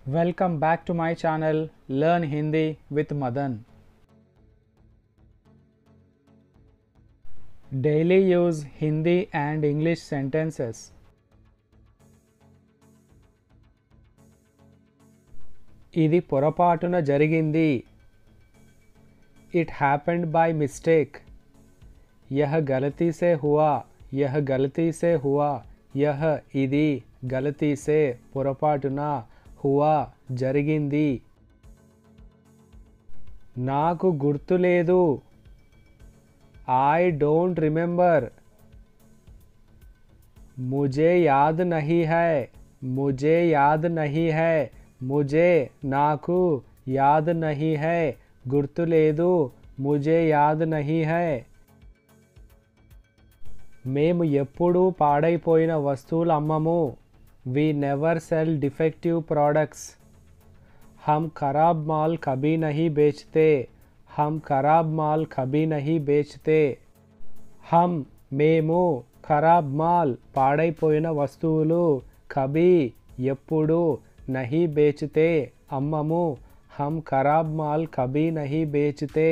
Welcome back to my channel Learn Hindi with Madan. Daily use Hindi and English sentences. ఇది పొరపాటున జరిగింది. It happened by mistake. यह गलती से हुआ. यह गलती से हुआ. यह ఇది गलती से పొరపాటున హువా జరిగింది. నాకు గుర్తులేదు. I don't remember. मुझे याद नहीं है. मुझे याद नहीं है. मुझे నాకు याद नहीं है. గుర్తులేదు. मुझे याद नहीं है. మేము ఎప్పుడూ పాడైపోయిన వస్తువులు అమ్మము. We never sell defective products. हम खराब माल कभी नहीं बेचते. हम खराब माल कभी नहीं बेचते. हम మేము ఖరాబ్ మాల్ పాడైపోయిన వస్తువులు కభీ ఎప్పుడు नहीं बेचते అమ్మము. हम खराब माल कभी नहीं बेचते.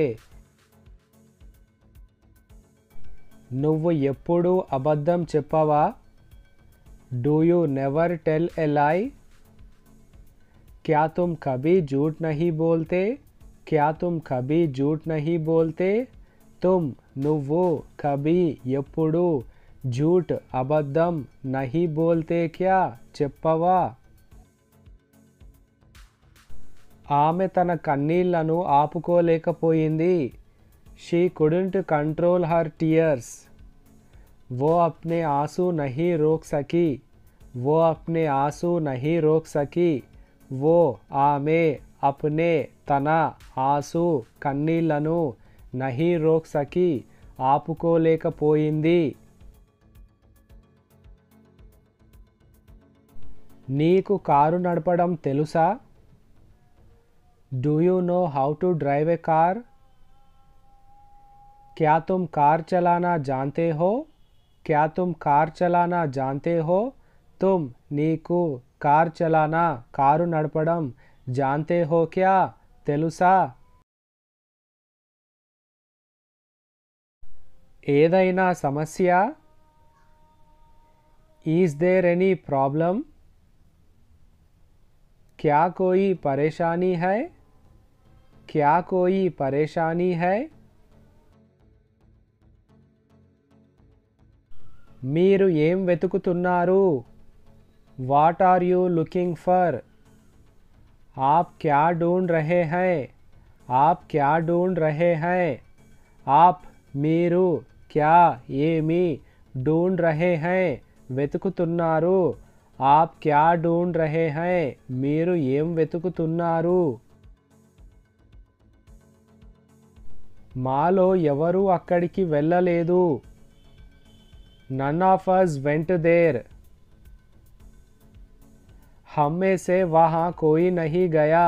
నువ్వు ఎప్పుడు అబద్ధం చెప్పవా? Do you never tell a lie? क्या तुम कभी झूठ नहीं बोलते? क्या तुम कभी झूठ नहीं बोलते? तुम నువ్వు कभी ఎప్పుడు झूठ అబద్ధం नहीं बोलते क्या చెప్పవా? ఆమె తన కన్నీళ్లను ఆపుకోలేకపోయింది. She couldn't control her tears. वो अपने आंसू नहीं रोक सकी. वो अपने आंसू नहीं रोक सकी. वो ఆమె अपने తన ఆంసూ కన్నీళ్లను नहीं रोक सकी ఆపుకోలేకపోయింది. నీకు కారు నడపడం తెలుసా? Do you know how to drive a car? क्या तुम कार चलाना जानते हो? क्या तुम कार चलाना जानते हो? तुम నీకు కార్ చలానా కారు నడపడం जानते हो क्या తెలుసా? ఏదైనా సమస్య? Is there any problem? क्या कोई परेशानी है? क्या कोई परेशानी है? మీరు ఏం వెతుకుతున్నారు? What are you looking for? आप क्या ढूंढ रहे हैं? आप क्या ढूंढ रहे हैं? आप మీరు क्या ఏమి ढूंढ रहे हैं వెతుకుతున్నారు. आप क्या ढूंढ रहे हैं మీరు ఏం వెతుకుతున్నారు. మాలో ఎవరూ అక్కడికి వెళ్ళలేదు. None of us went there. हम में से वहाँ कोई नहीं गया.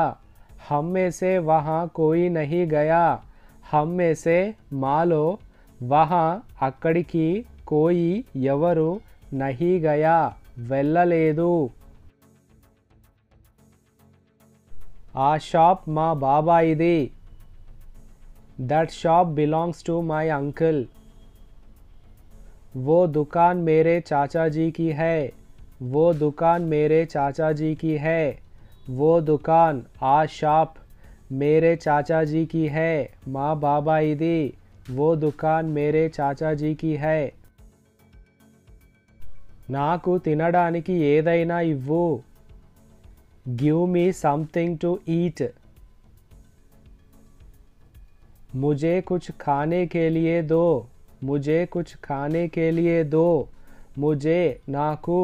हम में से वहाँ कोई नहीं गया. हम में से మాలో वहाँ అక్కడికి कोई ఎవరు नहीं गया వెళ్ళలేదు. ఆ షాప్ మా బాబాయిది. That shop belongs to my uncle. वो दुकान मेरे चाचा जी की है. वो दुकान मेरे चाचा जी की है. वो दुकान आ शॉप मेरे चाचा जी की है. माँ बाबाईदी. वो दुकान मेरे चाचा जी की है. నాకు తినడానికి ఏదైనా ఇవ్వు. Give me something to eat. मुझे कुछ खाने के लिए दो. मुझे कुछ खाने के लिए दो. मुझे నాకు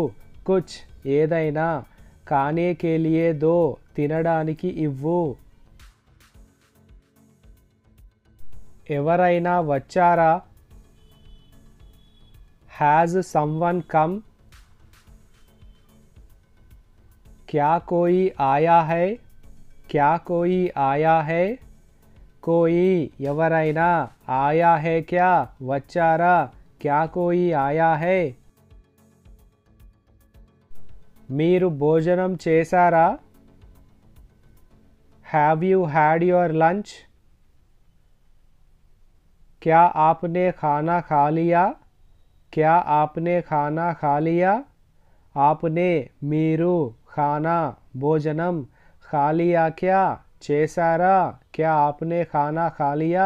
कुछ ఏదైనా खाने के लिए दो తినడానికి ఇవ్వు. ఎవరైనా వచ్చారా? Has someone come? क्या कोई आया है? क्या कोई आया है? कोई ఎవరైనా आया है क्या వచ్చారా? क्या कोई आया है? మీరు భోజనం చేశారా? Have you had your lunch? क्या आपने खाना खा लिया? क्या आपने खाना खा लिया? आपने మీరు खाना భోజనం खा लिया क्या? చేశారా? क्या आपने खाना खा लिया?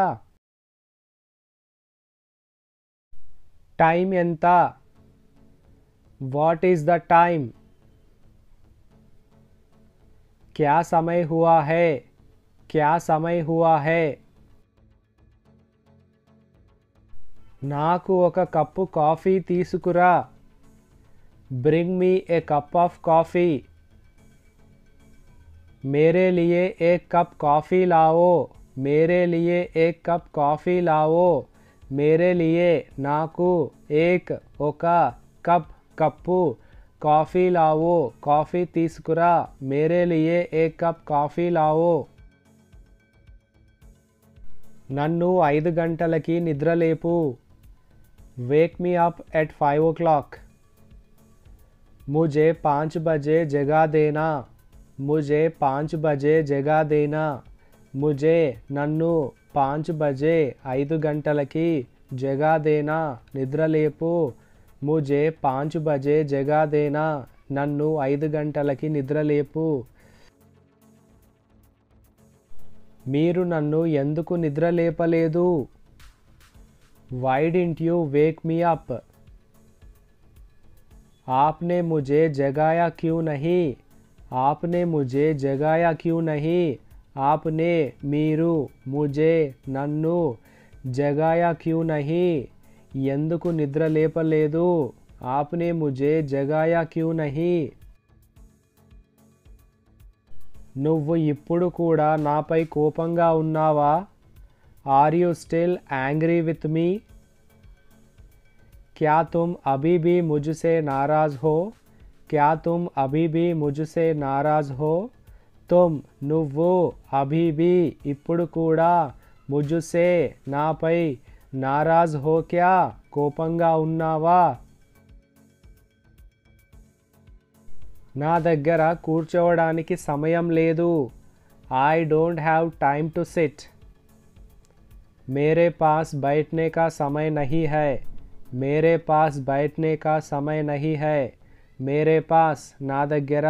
टाइम ఎంత? What is the time? क्या समय हुआ है? क्या समय हुआ है? నాకు ఒక కప్పు కాఫీ తీసుకురా. Bring me a cup of coffee. मेरे लिए एक कप कॉफ़ी लाओ. मेरे लिए एक कप कॉफ़ी लाओ. मेरे लिए నాకు एक ఒక cup cup coffee Lao. Coffee తీసుకురా. मेरे लिए एक कप కాఫీ లావో. నన్ను 5 గంటలకి నిద్రలేపు. Wake me up at 5 o'clock. मुझे 5 बजे जगा देना. मुझे 5 बजे जगा देना. मुझे నన్ను 5 बजे 5 గంటలకి జగా దేనా నిద్రలేపు. मुझे 5 बजे जगा देना. నన్ను 5 గంటలకి నిద్రలేపు. మీరు నన్ను ఎందుకు నిద్రలేపలేదు? Why didn't you wake me up? आपने मुझे जगाया क्यों नहीं? आपने मुझे जगाया क्यों नहीं? आपने మీరు मुझे నన్ను जगाया क्यों नहीं? ఎందుకు నిద్ర లేపలేదు? आपने मुझे जगाया क्यों नहीं? నువ్వు ఇప్పుడు కూడా నాపై కోపంగా ఉన్నావా? Are you still angry with me? क्या तुम अभी भी मुझसे नाराज़ हो? क्या तुम अभी भी मुझसे नाराज़ हो? तुम నువ్వు अभी भी ఇప్పుడు కూడా मुझसे నాపై नाराज़ हो क्या? కోపంగా ఉన్నావా? నా దగ్గర కూర్చోవడానికి సమయం లేదు. I don't have time to sit. मेरे पास बैठने का समय नहीं है. मेरे पास बैठने का समय नहीं है. मेरे पास నా దగ్గర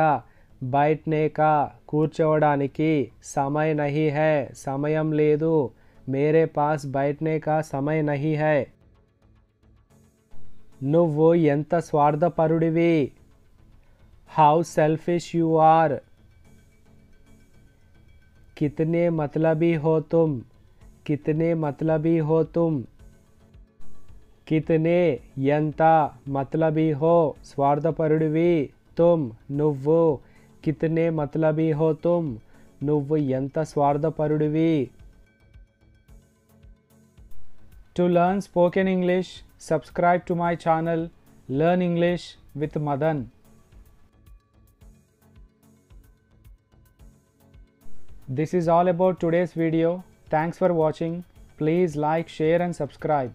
बैठने का కూర్చోవడానికి समय नहीं है సమయం లేదు. मेरे पास बैठने का समय नहीं है. నువ్వు ఎంత స్వార్థపరుడివి. How selfish you are. कितने मतलबी हो तुम. कितने मतलबी हो तुम. कितने ఎంత मतलबी हो స్వార్థపరుడివి. तुम నువ్వు. कितने मतलबी हो तुम నువ్వు ఎంత స్వార్థపరుడివి. To learn spoken English, subscribe to my channel Learn English with Madan. This is all about today's video. Thanks for watching. Please like, share and subscribe.